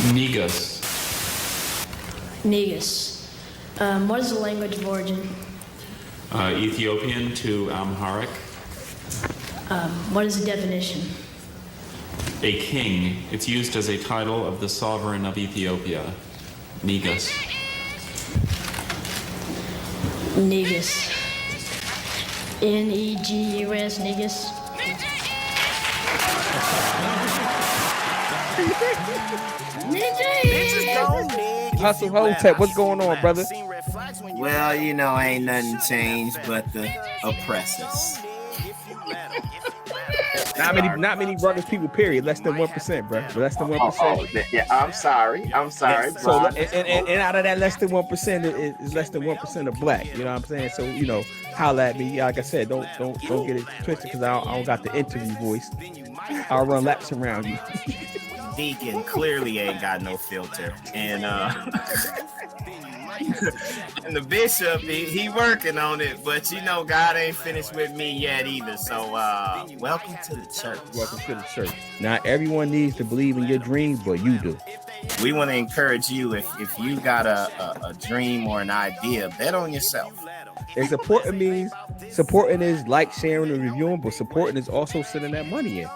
Negus. Negus. What is the language of origin? Ethiopian to Amharic. What is the definition? A king. It's used as a title of the sovereign of Ethiopia. Negus. Negus. Negus. Negus. Hustle Hotep, what's going on, brother? Well, ain't nothing changed but the oppressors. Not many rugged people. Period. Less than 1%, bro. Less than 1%. Yeah, I'm sorry. So, and out of that less than 1%, is less than 1% of black. You know what I'm saying? So, holla at me. Like I said, don't get it twisted because I don't got the interview voice. I'll run laps around you. Deacon clearly ain't got no filter, and and the bishop he working on it, but God ain't finished with me yet either. So welcome to the church. Welcome to the church. Not everyone needs to believe in your dreams, but you do. We want to encourage you if you got a dream or an idea, bet on yourself. And supporting is like, sharing, and reviewing, but supporting is also sending that money in.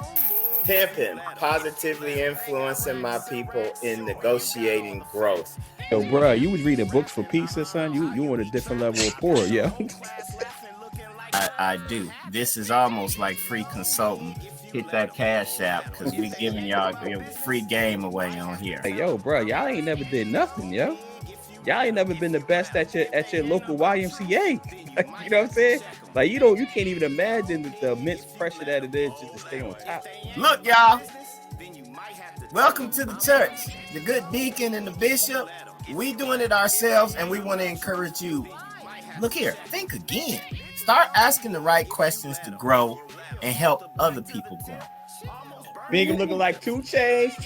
Pimping, positively influencing my people in negotiating growth. Yo, bro, you was reading books for pizza, son. You on a different level of poor, yo. I do. This is almost like free consulting. Hit that Cash App because we giving y'all free game away on here. Hey, yo, bro, y'all ain't never did nothing, yo. Y'all ain't never been the best at your local YMCA. Like, you know what I'm saying? Like, you can't even imagine the immense pressure that it is just to stay on top. Look, y'all. Welcome to the church. The good deacon and the bishop. We doing it ourselves, and we want to encourage you. Look here. Think again. Start asking the right questions to grow and help other people grow. Bingham looking like 2 Chainz.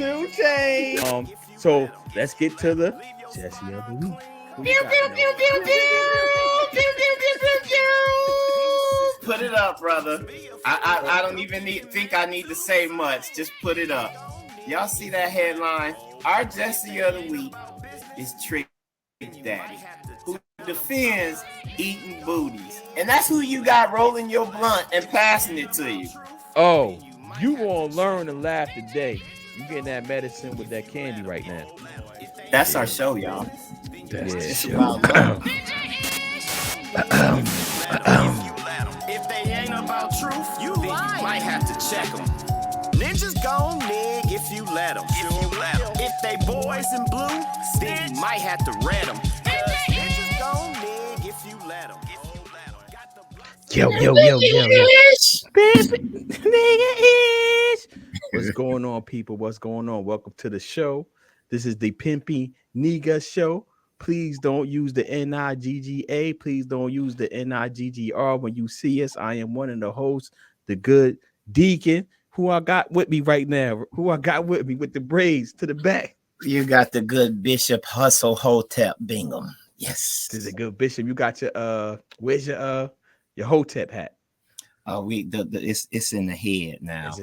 So let's get to the Jesse of the week. Put it up, brother. I don't even think I need to say much. Just put it up. Y'all see that headline? Our Jesse of the week is Trick Daddy, who defends eating booties. And that's who you got rolling your blunt and passing it to you. Oh, you gonna learn to laugh today. You getting that medicine with that candy right now. That's our show, y'all. That's the It's show. about love. If they ain't about truth, you might have to check them. Ninjas gon' nig if you let them. If they boys in blue, then you might have to red them. Ninjas gon' nig if you let them. Yo. What's going on, people? What's going on? Welcome to the show. This is the Pimpy Negus show. Please don't use the Nigga. Please don't use the Niggr when you see us. I am one of the hosts, the good deacon, who I got with me right now. Who I got with me with the braids to the back. You got the good Bishop Hustle Hotep Bingham. Yes. This is a good bishop. You got your where's your Hotep hat? It's in the head now. It's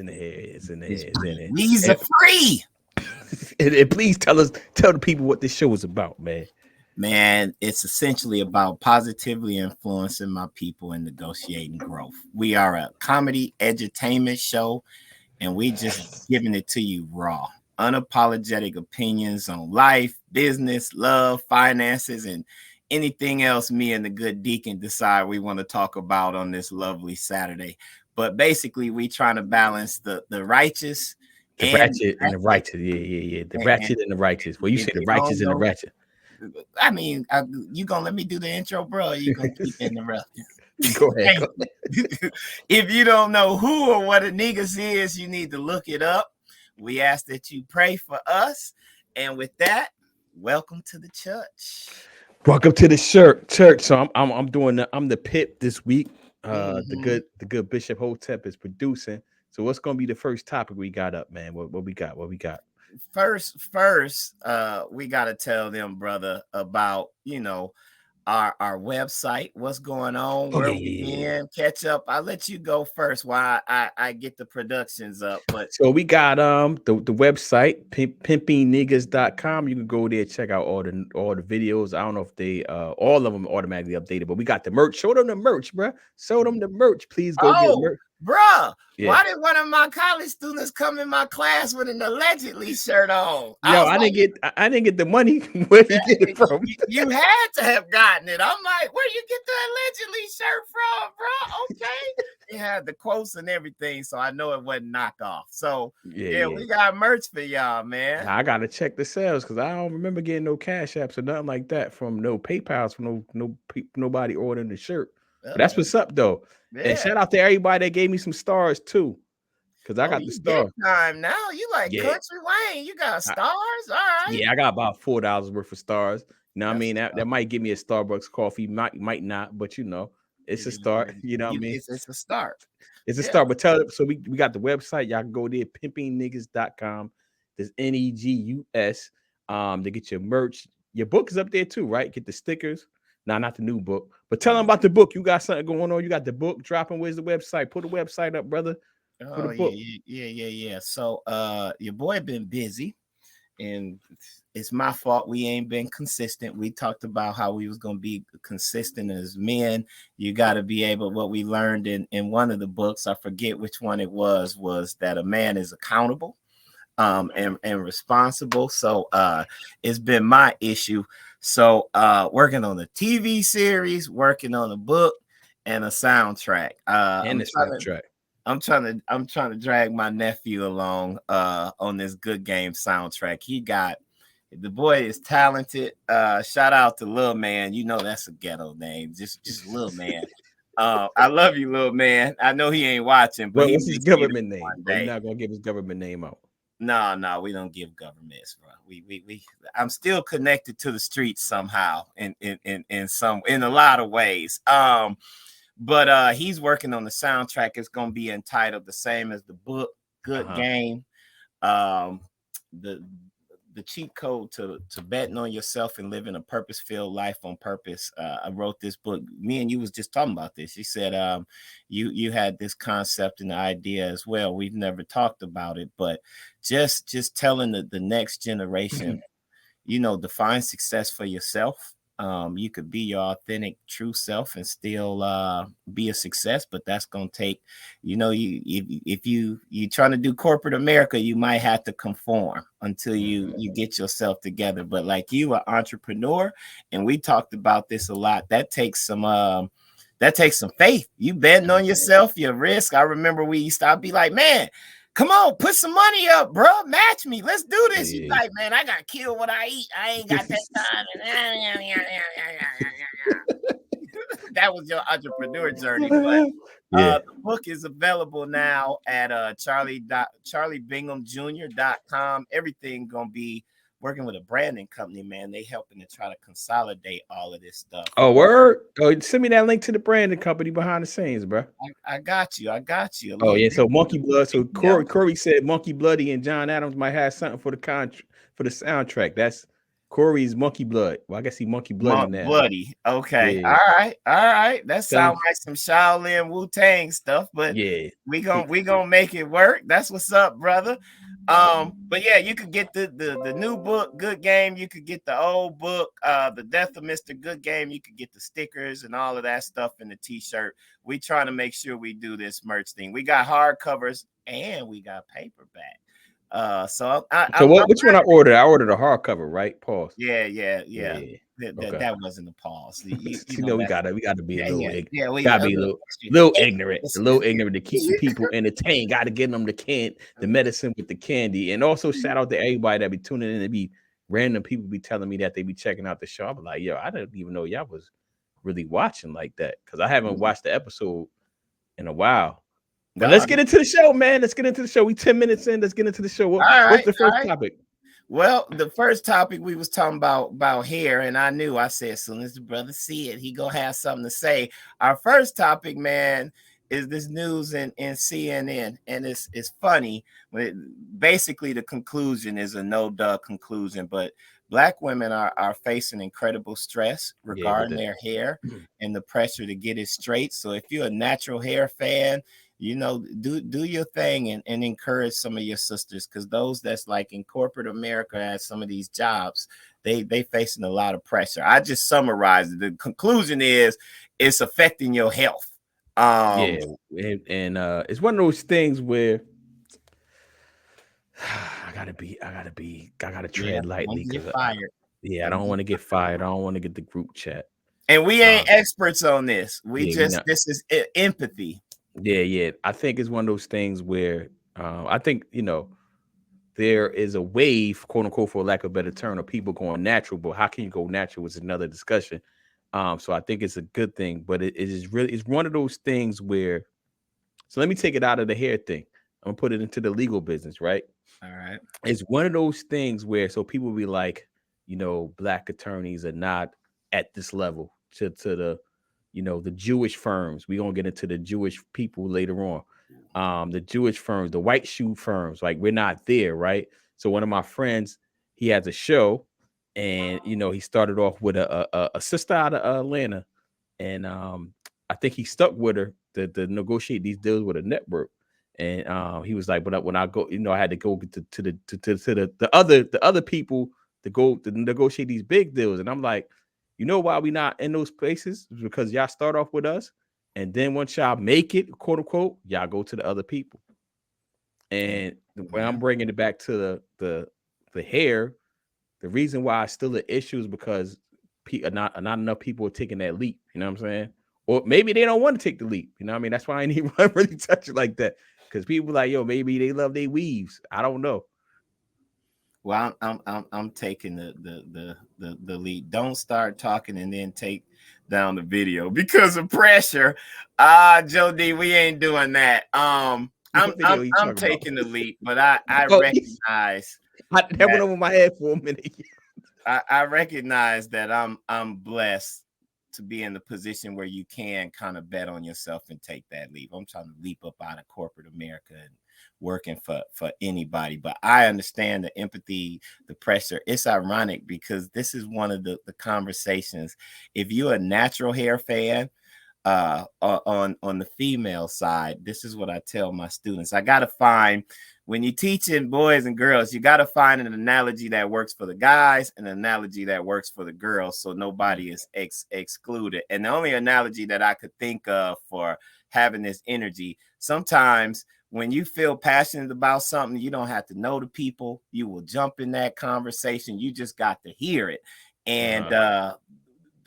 in the head. These are free. And please tell the people what this show is about, man. Man, it's essentially about positively influencing my people in negotiating growth. We are a comedy edutainment show, and we just giving it to you raw, unapologetic opinions on life, business, love, finances, and anything else me and the good deacon decide we want to talk about on this lovely Saturday. But basically, we trying to balance the righteous. The ratchet and the righteous. Yeah. The ratchet and the righteous. Well, you say the righteous and the ratchet. I mean, you gonna let me do the intro, bro? Or you gonna keep interrupting? Go ahead. If you don't know who or what a Negus is, you need to look it up. We ask that you pray for us. And with that, welcome to the church. Welcome to the church. So I'm doing the pip this week. The good Bishop Hotep is producing. So what's gonna be the first topic we got up, man? What we got? First, we gotta tell them, brother, about our website, what's going on, Oh where yeah, we yeah, yeah. been, catch up. I'll let you go first while I get the productions up. But So we got the website pimpingniggas.com. You can go there, check out all the videos. I don't know if they all of them automatically updated, but we got the merch. Show them the merch, bro. Show them the merch. Please go get oh, merch. bruh, Yeah. why did one of my college students come in my class with an allegedly shirt on? Yo, was I like, didn't get the money. Where'd you get it from? you had to have gotten it. I'm like, where you get the allegedly shirt from, bro? Okay. It had the quotes and everything, so I know it wasn't knockoff. So yeah, we got merch for y'all, man. I gotta check the sales because I don't remember getting no cash apps or nothing like that from no PayPal's from nobody ordering the shirt. But that's what's up though. Yeah. And shout out to everybody that gave me some stars too. Cause I got the star. Time now. You like Country Wayne. You got stars. All right. Yeah, I got about $4 worth of stars. You know what I mean? That might give me a Starbucks coffee, might not, but you know, it's a start. You know what I mean? It's a start. It's a start. But tell them, so we got the website. Y'all can go there, pimpingniggas.com. There's Negus to get your merch. Your book is up there too, right? Get the stickers. Nah, not the new book. But tell them about the book. You got something going on. You got the book dropping. Where's the website? Put the website up, brother. Oh, yeah. So your boy been busy, and it's my fault we ain't been consistent. We talked about how we was gonna be consistent as men. You got to be able, what we learned in one of the books, I forget which one it was that a man is accountable and responsible. So it's been my issue. So working on a TV series, working on a book and a soundtrack. I'm trying to drag my nephew along on this Good Game soundtrack. The boy is talented. Shout out to Lil Man. You know that's a ghetto name. Just Lil Man. I love you, Lil Man. I know he ain't watching, but what's his government name? We're not gonna give his government name out. No, we don't give governments, bro. We I'm still connected to the streets somehow in a lot of ways. But he's working on the soundtrack. It's going to be entitled the same as the book, Good Game. The cheat code to betting on yourself and living a purpose-filled life on purpose. I wrote this book. Me and you was just talking about this. You said you had this concept and idea as well. We've never talked about it, but just telling the next generation, define success for yourself. You could be your authentic true self and still be a success, but that's gonna take, if you trying to do corporate America, you might have to conform until you get yourself together. But like you, an entrepreneur, and we talked about this a lot, that takes some faith. You betting on yourself, your risk. I remember we used to be like, man, come on, put some money up, bro. Match me. Let's do this. You like, man, I got to kill what I eat. I ain't got that time. That was your entrepreneur journey. But the book is available now at charliebinghamjr.com. Everything going to be working with a branding company, man. They helping to try to consolidate all of this stuff. Oh, word. Oh, send me that link to the branding company behind the scenes, bro. I got you. Oh yeah. So Monkey Blood. So Corey said Monkey Bloody and John Adams might have something for the soundtrack. That's Corey's Monkey Blood. Well, I guess he Monkey Bloody now. Bloody. Okay. Yeah. All right. That sounds like some Shaolin Wu-Tang stuff, but yeah, we gonna make it work. That's what's up, brother. But yeah, you could get the new book, Good Game. You could get the old book, The Death of Mr. Good Game. You could get the stickers and all of that stuff in the t-shirt. We trying to make sure we do this merch thing. We got hardcovers and we got paperback. Which one I ordered? I ordered a hardcover, right? Pause. Yeah. That wasn't a pause. We gotta be a little ignorant, a little ignorant to keep the people entertained. Got to get them the medicine with the candy, and also shout out to everybody that be tuning in. And be random people be telling me that they be checking out the show. I'm like, yo, I didn't even know y'all was really watching like that because I haven't watched the episode in a while. But let's get into the show, man. Let's get into the show. We 10 minutes in. Let's get into the show. What's the first topic? Well, the first topic we was talking about hair, and I said as soon as the brother see it, he gonna have something to say. Our first topic, man, is this news in CNN, and it's funny. Basically, the conclusion is a no duh conclusion, but Black women are facing incredible stress Yeah, with regarding their hair and the pressure to get it straight. So if you're a natural hair fan, do your thing and encourage some of your sisters, because those that's like in corporate America at some of these jobs, they facing a lot of pressure. I just summarized it. The conclusion is it's affecting your health. Yeah, and it's one of those things where I gotta tread lightly don't get because fired. I don't want to get fired. I don't want to get the group chat. And we ain't experts on this. This is empathy. Yeah. I think it's one of those things where I think there is a wave, quote unquote, for lack of a better term, of people going natural. But how can you go natural is another discussion. So I think it's a good thing, but it's one of those things where. So let me take it out of the hair thing. I'm gonna put it into the legal business, right? All right. It's one of those things where so people be like, Black attorneys are not at this level to the, the Jewish firms. We're gonna get into the Jewish people later on. The Jewish firms, the white shoe firms, like we're not there, right? So one of my friends, he has a show, and he started off with a sister out of Atlanta, and I think he stuck with her to negotiate these deals with a network. And he was like, but when I go, I had to go to the other people to go to negotiate these big deals. And I'm like, why we not in those places? It's because y'all start off with us, and then once y'all make it, quote unquote, y'all go to the other people. And when I'm bringing it back to the hair, the reason why it's still an issue is because not enough people are taking that leap. You know what I'm saying? Or maybe they don't want to take the leap. You know what I mean? That's why I ain't even really touch it like that. Because people like, maybe they love their weaves. I don't know. Well, I'm taking the lead. Don't start talking and then take down the video because of pressure. Joe D, we ain't doing that. I'm taking the lead, but I recognize that went over my head for a minute. I recognize that I'm blessed to be in the position where you can kind of bet on yourself and take that leap. I'm trying to leap up out of corporate America and working for anybody, but I understand the empathy, the pressure. It's ironic because this is one of the conversations. If you're a natural hair fan, on the female side, this is what I tell my students. I got to find, when you're teaching boys and girls, you got to find an analogy that works for the guys and an analogy that works for the girls, so nobody is excluded. And the only analogy that I could think of for having this energy, sometimes when you feel passionate about something, you don't have to know the people. You will jump in that conversation. You just got to hear it. And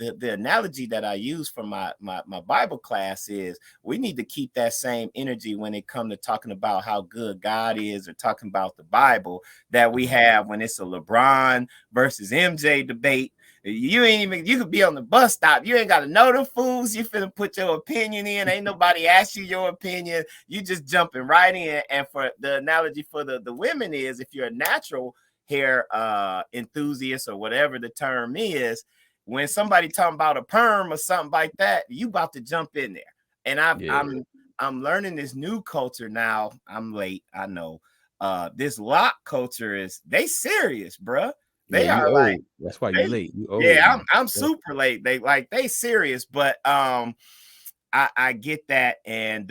the analogy that I use from my Bible class is we need to keep that same energy when it comes to talking about how good God is, or talking about the Bible, that we have when it's a LeBron versus MJ debate. You could be on the bus stop. You ain't got to know the fools. You finna put your opinion in. Ain't nobody ask you your opinion. You just jumping right in. And for the analogy for the women is, if you're a natural hair enthusiast, or whatever the term is, when somebody talking about a perm or something like that, you about to jump in there. And I'm learning this new culture now. I'm late, I know. This lock culture they serious, bruh. They are old. Like, that's why you're late. You old. Yeah, I'm super late. They serious, but I get that, and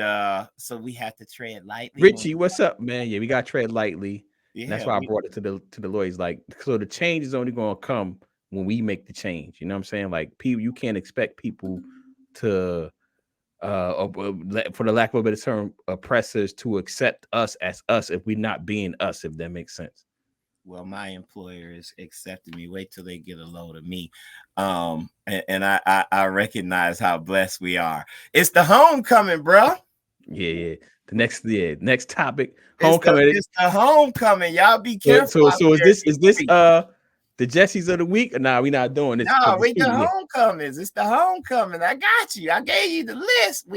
so we have to tread lightly. Richie, what's up, man? Yeah, we got to tread lightly. Yeah, that's why I brought it to the lawyers. Like, so the change is only going to come when we make the change. You know what I'm saying? Like, people, you can't expect people to for the lack of a better term, oppressors to accept us as us if we're not being us, if that makes sense. Well, my employer is accepting me. Wait till they get a load of me. And I recognize how blessed we are. It's the homecoming, bro. Yeah. The next topic. Homecoming. It's the homecoming. Y'all be careful. So is this the Jessies of the week? Or nah, we not doing this. No, we the homecomings. It's the homecoming. I got you. I gave you the list.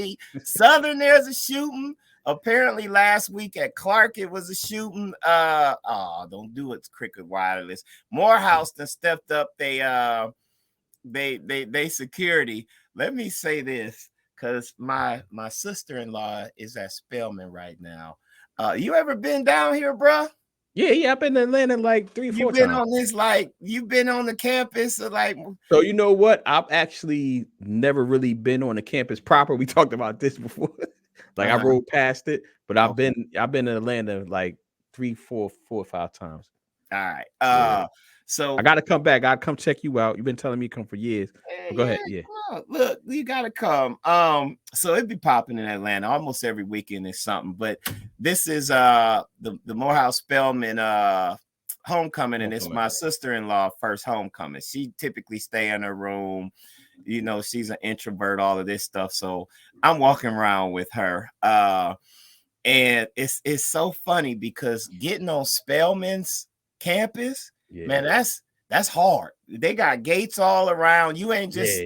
Southern, there's a shooting. Apparently last week at Clark, it was a shooting. Don't do it, Cricket Wireless. Morehouse done stepped up they security. Let me say this, because my sister-in-law is at Spelman right now. You ever been down here, bro? Yeah. I've been to Atlanta like 3 or 4 You've been times. on this, like, you've been on the campus, like. So you know what? I've actually never really been on the campus proper. We talked about this before. Like I rode past it, but I've been in Atlanta like 3, 4 or 5 times. All right. Yeah. So I gotta come back. I'll come check you out. You've been telling me to come for years. But go ahead. Yeah. come on. Look, you gotta come. So it'd be popping in Atlanta almost every weekend is something. But this is the Morehouse Spelman homecoming, and it's my sister-in-law first homecoming. She typically stay in her room. You know, she's an introvert, all of this stuff. So I'm walking around with her. And it's so funny because getting on Spelman's campus, man, that's hard. They got gates all around. You ain't just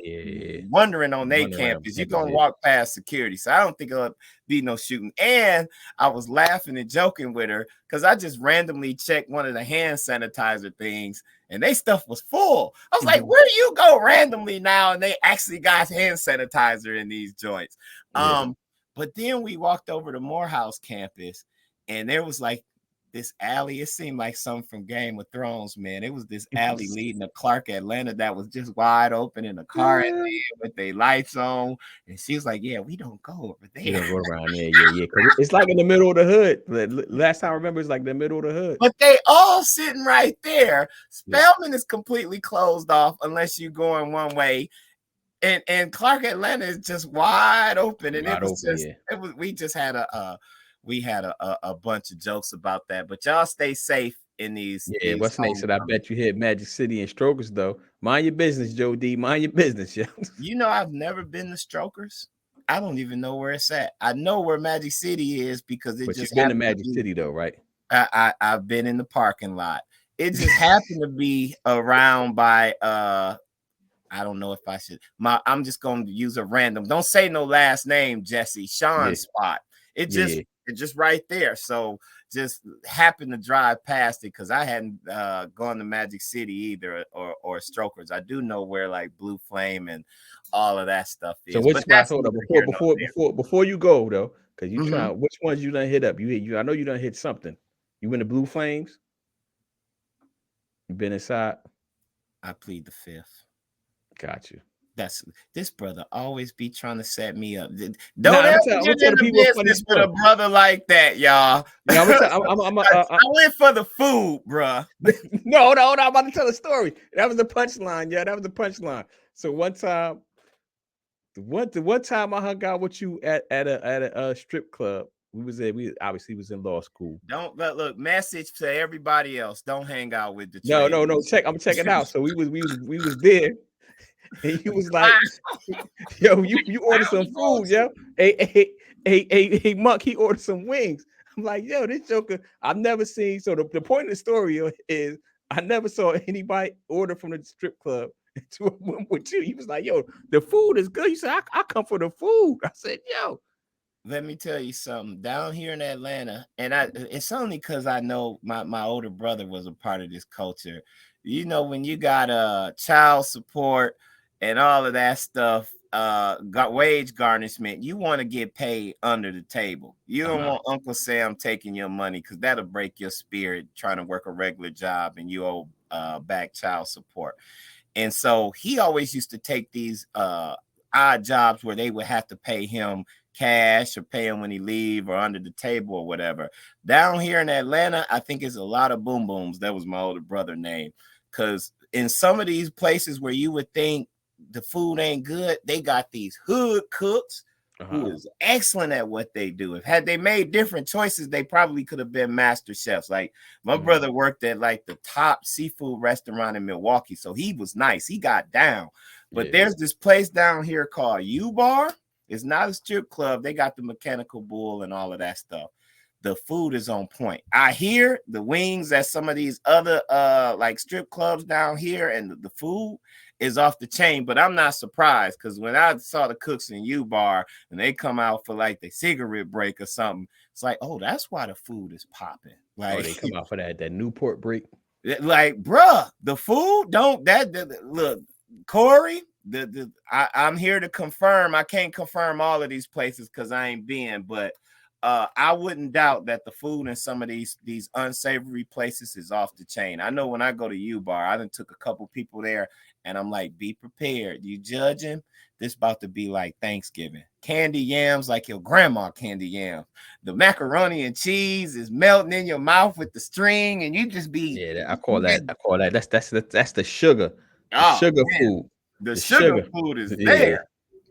wandering on their campus. You're gonna walk past security. So I don't think it'll be no shooting. And I was laughing and joking with her because I just randomly checked one of the hand sanitizer things and they stuff was full. I was like, where do you go randomly now? And they actually got hand sanitizer in these joints. But then we walked over to Morehouse campus and there was like this alley. It seemed like something from Game of Thrones, man. It was this alley leading to Clark, Atlanta that was just wide open in the car at the end with their lights on. And she was like, yeah, we don't go over there. You don't go around there. Yeah. It's like in the middle of the hood. Last time I remember, it's like the middle of the hood. But they all sitting right there. Spelman is completely closed off unless you're going one way. And Clark, Atlanta is just wide open. And we just had a bunch of jokes about that, but y'all stay safe in these. Yeah, what's next? I bet you hit Magic City and Strokers though. Mind your business, Joe D. Mind your business, yo. You know, I've never been to Strokers. I don't even know where it's at. I know where Magic City is because it just been to Magic City though, right? I've been in the parking lot. It just happened to be around by I don't know if I should. I'm just going to use a random. Don't say no last name, Jesse. Sean's spot. It's just right there. So just happened to drive past it because I hadn't gone to Magic City either or Strokers. I do know where like Blue Flame and all of that stuff is. So which spot? Hold up before you go though, because you try. Which ones you done hit up? You I know you done hit something. You in the Blue Flames? You been inside? I plead the fifth. Got you. That's this brother always be trying to set me up. Don't ever get in the business with a brother like that, y'all. I went for the food, bro. No, I'm about to tell a story. That was the punchline, yeah. That was the punchline. So one time I hung out with you at a strip club. We obviously was in law school. Don't look. Message to everybody else. Don't hang out with the no. I'm checking out. So we was there. And he was like, yo, you ordered some food, yo. Hey, Monk, he ordered some wings. I'm like, yo, this joker, I've never seen. So the point of the story is I never saw anybody order from the strip club to a room with you. He was like, yo, the food is good. He said, I come for the food. I said, yo. Let me tell you something. Down here in Atlanta, and it's only because I know my older brother was a part of this culture. You know, when you got child support and all of that stuff, got wage garnishment, you want to get paid under the table. You don't want Uncle Sam taking your money because that'll break your spirit trying to work a regular job and you owe back child support. And so he always used to take these odd jobs where they would have to pay him cash or pay him when he leave or under the table or whatever. Down here in Atlanta, I think it's a lot of boom booms. That was my older brother name. Because in some of these places where you would think the food ain't good, they got these hood cooks who is excellent at what they do. If had they made different choices, they probably could have been master chefs. Like my brother worked at like the top seafood restaurant in Milwaukee, so he was nice. He got down. But there's this place down here called U-Bar. It's not a strip club. They got the mechanical bull and all of that stuff. The food is on point. I hear the wings at some of these other like strip clubs down here, and the food is off the chain, but I'm not surprised because when I saw the cooks in U-Bar and they come out for like the cigarette break or something, it's like, oh, that's why the food is popping. Like they come out for that Newport break. Like, bruh, the food look, Corey, I'm here to confirm. I can't confirm all of these places because I ain't been, but I wouldn't doubt that the food in some of these unsavory places is off the chain. I know when I go to U-Bar, I done took a couple people there, and I'm like, be prepared. You judging? This about to be like Thanksgiving. Candy yams like your grandma candy yam. The macaroni and cheese is melting in your mouth with the string, and you just be I call that. That's the sugar. The oh sugar man. food. The sugar food is there.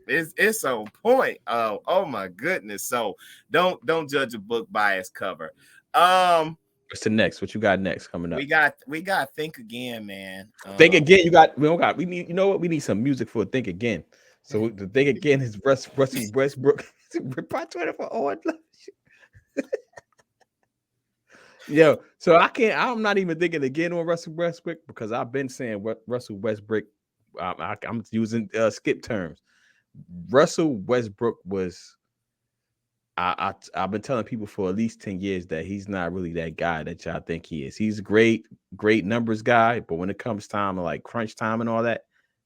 It's on point. Oh my goodness. So don't judge a book by its cover. What's the next? What you got next coming up? We got Think Again, man. Think Again. We need, you know what? We need some music for Think Again. So the Think Again is Russell Westbrook. Part 24 on. Yo, so I'm not even thinking again on Russell Westbrook because I've been saying what Russell Westbrook. I'm using skip terms. Russell Westbrook was. I've been telling people for at least 10 years that he's not really that guy that y'all think he is. He's a great numbers guy, but when it comes time to like crunch time and all that,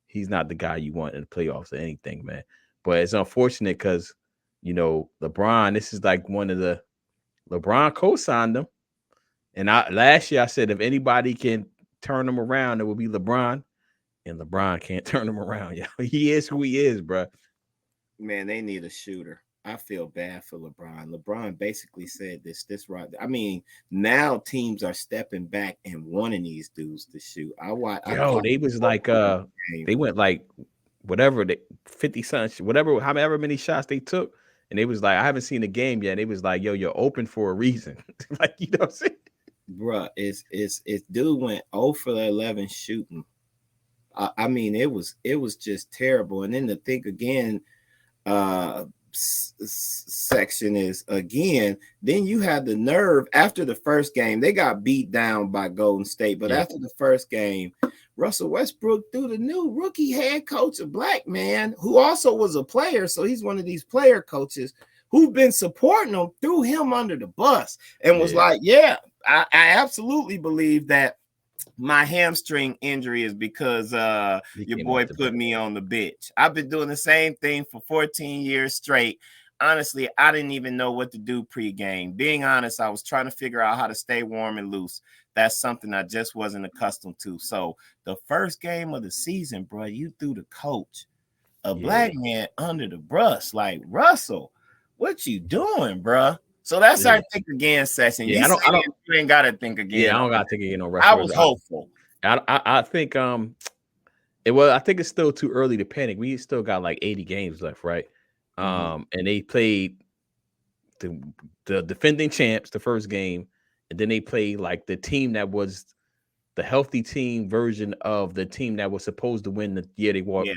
he's not the guy you want in the playoffs or anything, man. But it's unfortunate because, you know, LeBron, this is like one of the LeBron co-signed him. And last year I said if anybody can turn him around, it would be LeBron. And LeBron can't turn him around. Yeah, he is who he is, bro. Man, they need a shooter. I feel bad for LeBron. LeBron basically said this right. I mean, now teams are stepping back and wanting these dudes to shoot. They was like they went like whatever 50 something, whatever, however many shots they took, and they was like, I haven't seen the game yet. And they was like, yo, you're open for a reason. Like, you know what I'm saying? Bruh, it's dude went 0 for 11 shooting. I mean, it was just terrible. And then the Think Again section is again, then you had the nerve after the first game. They got beat down by Golden State, but after the first game, Russell Westbrook threw the new rookie head coach, a black man who also was a player. So he's one of these player coaches who've been supporting him, threw him under the bus and was like, I absolutely believe that my hamstring injury is because your boy put me on the bench. I've been doing the same thing for 14 years straight. Honestly, I didn't even know what to do pregame. Being honest, I was trying to figure out how to stay warm and loose. That's something I just wasn't accustomed to. So the first game of the season, bro, you threw the coach, a black man, under the bus. Like, Russell, what you doing, bro? So that's our Think Again session. Yeah, you ain't gotta think again. Yeah, I don't gotta think again on Russell. I was hopeful. I think I think it's still too early to panic. We still got like 80 games left, right? And they played the defending champs the first game, and then they played like the team that was the healthy team version of the team that was supposed to win the year they won. So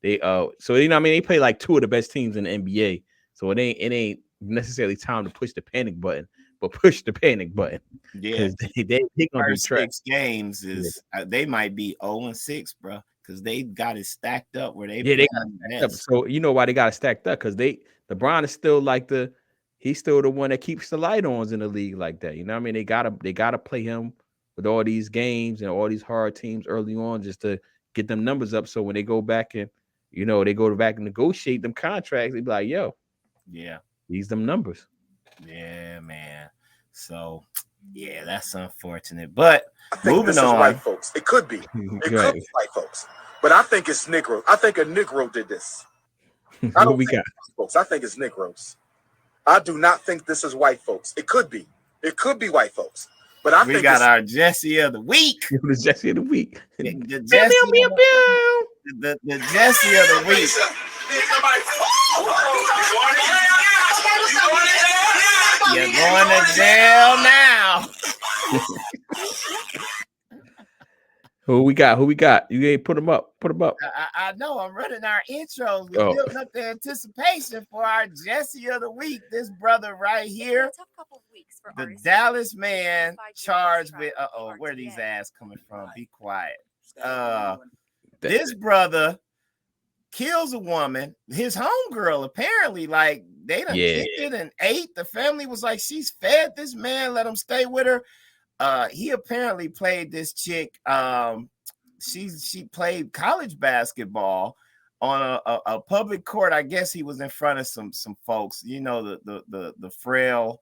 you know what I mean, they play like two of the best teams in the NBA. So it ain't necessarily time to push the panic button, but push the panic button. Yeah, they gonna be 6 games is they might be 0-6, bro, because they got it stacked up where they got it up. So you know why they got it stacked up? Because LeBron is still like he's still the one that keeps the light ons in the league like that. You know what I mean? They gotta play him with all these games and all these hard teams early on just to get them numbers up. So when they go back and they go back and negotiate them contracts, they be like, yo, these them numbers. Yeah, man. So yeah, that's unfortunate. But moving on, white folks. It could be. It could be white folks. But I think it's Negro. I think a Negro did this. I don't think folks. I think it's Negroes. I do not think this is white folks. It could be. It could be white folks. But I think we got our Jesse of the week. The Jesse of the week. The Jesse of the week. You're going to jail now. Who we got? You ain't put them up. I know. I'm running our intros. We're building up the anticipation for our Jesse of the week. This brother right here, the Dallas man charged with. Where are these ass coming from? Be quiet. This brother kills a woman. His homegirl apparently, like, they done kicked it and ate. The family was like, she's fed this man, let him stay with her. He apparently played this chick she played college basketball on a public court. I guess he was in front of some folks, you know, the frail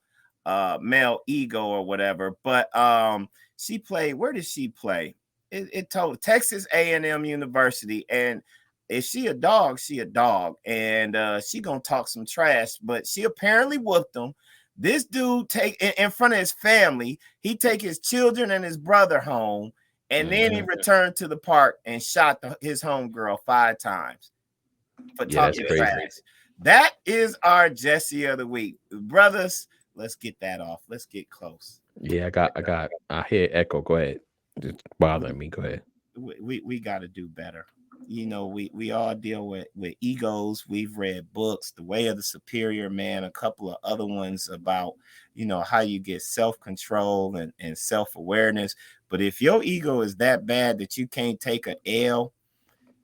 male ego or whatever. But she played. Where did she play? It told Texas A&M University. And if she a dog, she a dog, and she gonna talk some trash. But she apparently whooped him. This dude take in front of his family. He take his children and his brother home, and then he returned to the park and shot his homegirl 5 times for talking trash. That is our Jesse of the week, brothers. Let's get that off. Let's get close. Yeah, I hear echo. Go ahead. It's bothering me. Go ahead. We got to do better. You know, we all deal with egos. We've read books, The Way of the Superior Man, a couple of other ones about, you know, how you get self-control and self-awareness. But if your ego is that bad that you can't take an L,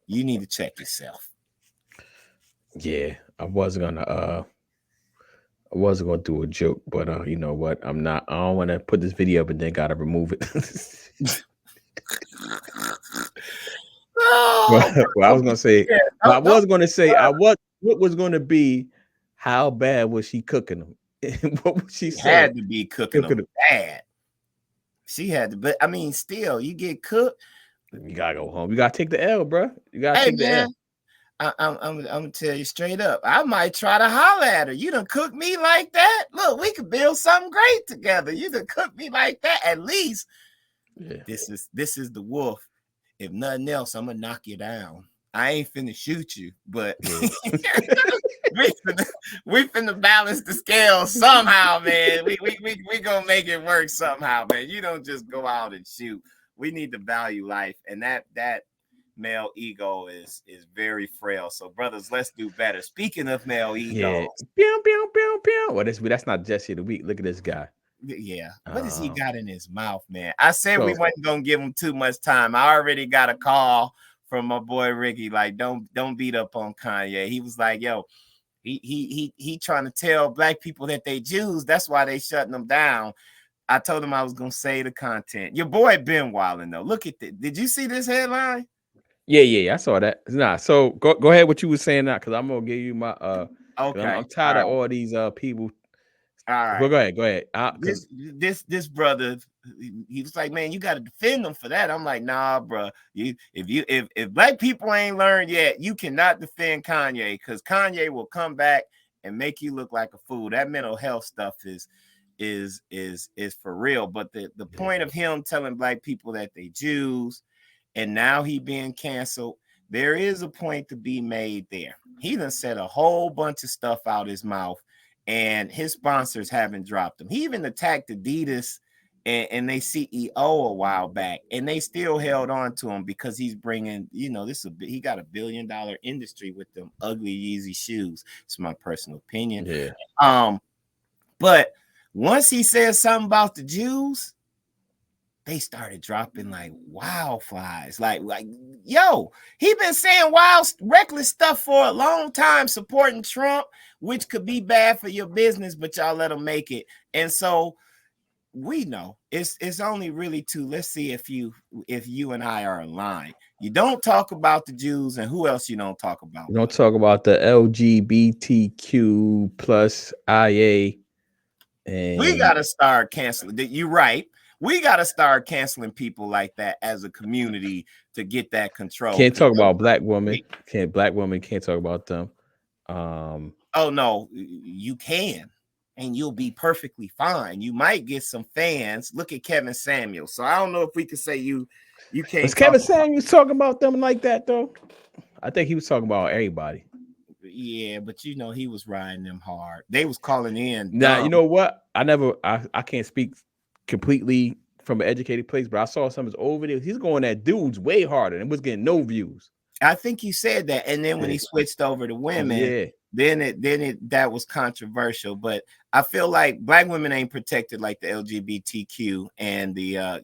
you need to check yourself. Yeah, I wasn't gonna do a joke, but you know what? I don't want to put this video up and then gotta remove it. Well, I was gonna say, what was gonna be, how bad was she cooking them? What was she saying? Had to be cooking them bad. She had to, but I mean, still, you get cooked. You gotta go home. You gotta take the L, bro. You gotta take the L. I'm gonna tell you straight up. I might try to holler at her. You done cook me like that. Look, we could build something great together. You done cook me like that. At least, this is the wolf. If nothing else, I'm gonna knock you down. I ain't finna shoot you, but we finna balance the scale somehow, man. We gonna make it work somehow, man. You don't just go out and shoot. We need to value life, and that male ego is very frail. So, brothers, let's do better. Speaking of male ego, Well, that's not Jesse of the week. Look at this guy. Yeah, what has he got in his mouth, man? I said we wasn't gonna give him too much time. I already got a call from my boy Ricky, like, don't beat up on Kanye. He was like, yo, he trying to tell black people that they Jews. That's why they shutting them down. I told him I was gonna say the content. Your boy been wilding though. Look at this. Did you see this headline? Yeah, I saw that. Nah, so go ahead. What you were saying now, because I'm gonna give you my okay. I'm tired of all these people. All right, go ahead. This brother, he was like, man, you got to defend them for that. I'm like, nah, bro. If black people ain't learned yet, you cannot defend Kanye, because Kanye will come back and make you look like a fool. That mental health stuff is for real. But the point of him telling black people that they Jews, and now he being canceled, there is a point to be made there. He done said a whole bunch of stuff out his mouth, and his sponsors haven't dropped him. He even attacked Adidas and they CEO a while back, and they still held on to him because he's bringing, you know, he got $1 billion industry with them ugly Yeezy shoes. It's my personal opinion. Yeah. But once he said something about the Jews, they started dropping like wildflies. Like, yo, he been saying wild, reckless stuff for a long time, supporting Trump, which could be bad for your business, but y'all let him make it. And so we know it's only really two. Let's see if you and I are aligned. You don't talk about the Jews, and who else you don't talk about? You don't talk about the LGBTQ plus IA. And we gotta start canceling. You're right. We got to start canceling people like that as a community to get that control. Can't talk about black women. Black women can't talk about them. Oh no, you can, and you'll be perfectly fine. You might get some fans. Look at Kevin Samuels. So I don't know if we could say you can't. Was Kevin Samuels talking about them like that though? I think he was talking about everybody. Yeah, but you know he was riding them hard. They was calling in. Now you know what? I can't speak completely from an educated place, but I saw some of his old videos. He's going at dudes way harder and was getting no views. I think he said that, and then when he switched over to women, then that was controversial. But I feel like black women ain't protected like the LGBTQ and the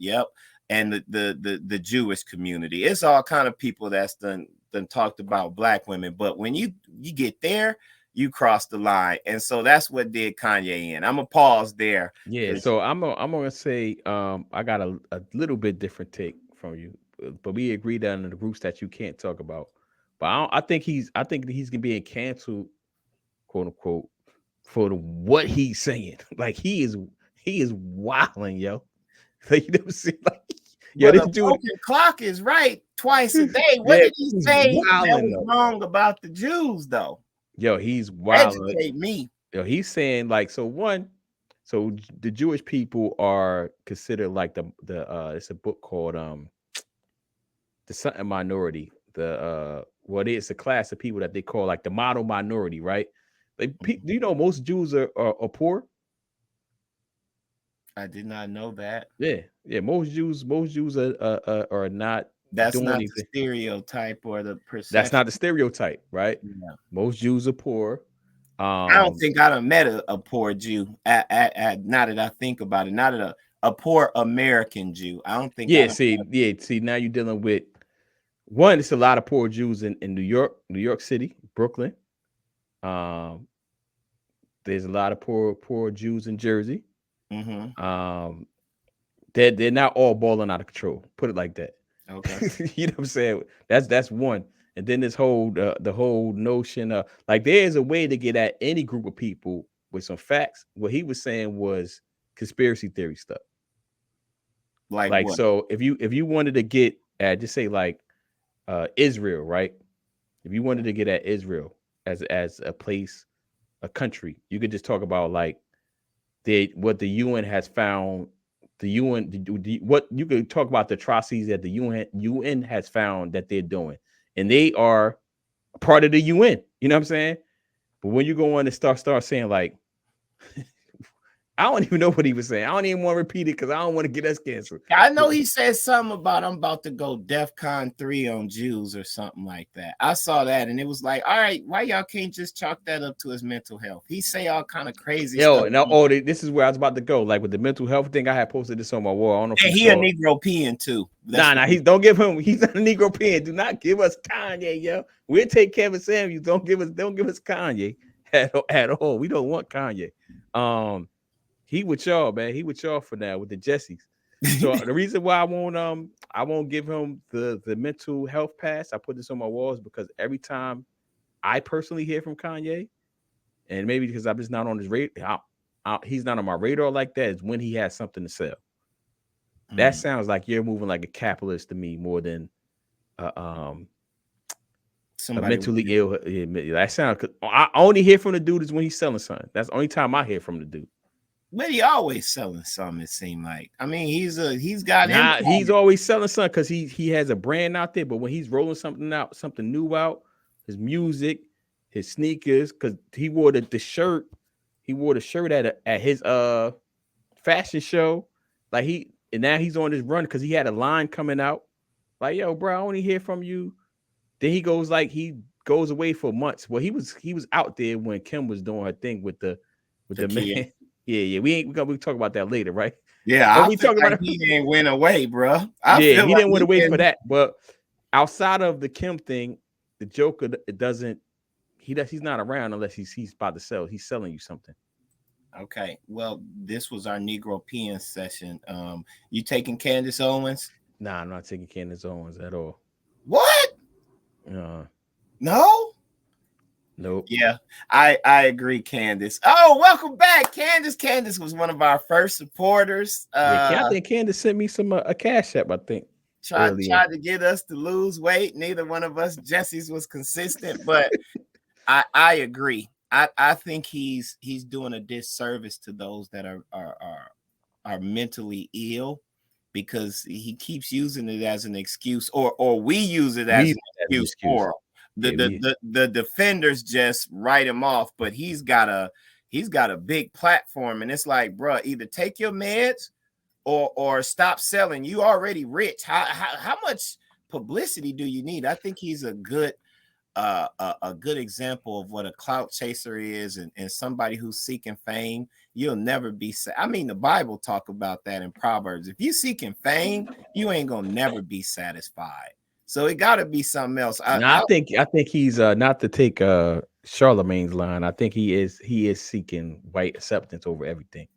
the Jewish community. It's all kind of people that's done talked about black women, but when you get there, you cross the line. And so that's what did Kanye in. I'm gonna pause there. Yeah, so I'm gonna say I got a little bit different take from you, but we agreed on the groups that you can't talk about. But I think he's being canceled, quote unquote, for what he's saying. Like he is wilding, yo. Like, you know what I'm saying? Like, yo, But this a dude, broken clock is right twice a day. What yeah, did he he's say that wilding was though. wrong about the Jews, though? Yo, he's wilding. Educate me. Yo, he's saying like, so the Jewish people are considered like the it's a book called the something minority. Well, it's a class of people that they call like the model minority, right? Like, do you know most Jews are poor? I did not know that. Yeah. Most Jews are not. That's doing not anything. the stereotype or the perception. That's not the stereotype, right? Yeah. Most Jews are poor. I don't think I done met a poor Jew. Now that I think about it, not a poor American Jew. I don't think. Yeah. See. Now you're dealing with one. It's a lot of poor Jews in New York City, Brooklyn. There's a lot of poor Jews in Jersey. Mm-hmm. They're not all balling out of control. Put it like that. Okay. You know what I'm saying? That's one. And then this whole the whole notion of like there is a way to get at any group of people with some facts. What he was saying was conspiracy theory stuff. Like what? So if you wanted to get at just say like Israel, right? If you wanted to get at Israel as a place, a country, you could just talk about like what the UN has found. The UN, what you could talk about the atrocities that the UN has found that they're doing, and they are part of the UN. You know what I'm saying? But when you go on and start saying like, I don't even know what he was saying. I don't even want to repeat it because I don't want to get us canceled. I know he said something about I'm about to go DEFCON 3 on Jews or something like that. I saw that and it was like, all right, why y'all can't just chalk that up to his mental health? He say all kind of crazy stuff. This is where I was about to go. Like with the mental health thing, I had posted this on my wall. I don't know if he a Negro peeing too. Nah, don't give him. He's not a Negro peeing. Do not give us Kanye, yo. We'll take Kevin Samuels. Don't give us Kanye at all. We don't want Kanye. He with y'all, man. He with y'all for now with the Jessies. So the reason why I won't give him the mental health pass, I put this on my walls because every time I personally hear from Kanye, and maybe because I'm just not on his radar, he's not on my radar like that, is when he has something to sell. That sounds like you're moving like a capitalist to me more than somebody mentally ill. That sounds. I only hear from the dude is when he's selling something. That's the only time I hear from the dude. But he always selling something. It seemed like. I mean, he's always selling something because he has a brand out there. But when he's rolling something new out, his music, his sneakers, because he wore the shirt. He wore the shirt at his fashion show. Like and now he's on this run because he had a line coming out. Like, yo, bro, I only hear from you. Then he goes away for months. Well, he was out there when Kim was doing her thing with the man. Yeah. We talk about that later, right? Yeah, we talk about he ain't went away, bro. He didn't went away for that. But outside of the Kim thing, the Joker he's not around unless he's about to sell. He's selling you something. Okay. Well, this was our Negro peeing session. You taking Candace Owens? Nah, I'm not taking Candace Owens at all. What? No. Nope. Yeah, I agree, Candace. Oh, welcome back, Candace. Candace was one of our first supporters. I think Candace sent me some a cash app. I think tried to get us to lose weight. Neither one of us Jesse's was consistent, but I agree. I think he's doing a disservice to those that are mentally ill because he keeps using it as an excuse, or we use it as an excuse for. The defenders just write him off, but he's got a big platform, and it's like, bro, either take your meds or stop selling. You already rich. How much publicity do you need? I think he's a good example of what a clout chaser is, and somebody who's seeking fame. You'll never be I mean, the Bible talk about that in Proverbs. If you seeking fame, you ain't gonna never be satisfied. So it got to be something else. I think he's not to take Charlemagne's line. I think he is seeking white acceptance over everything.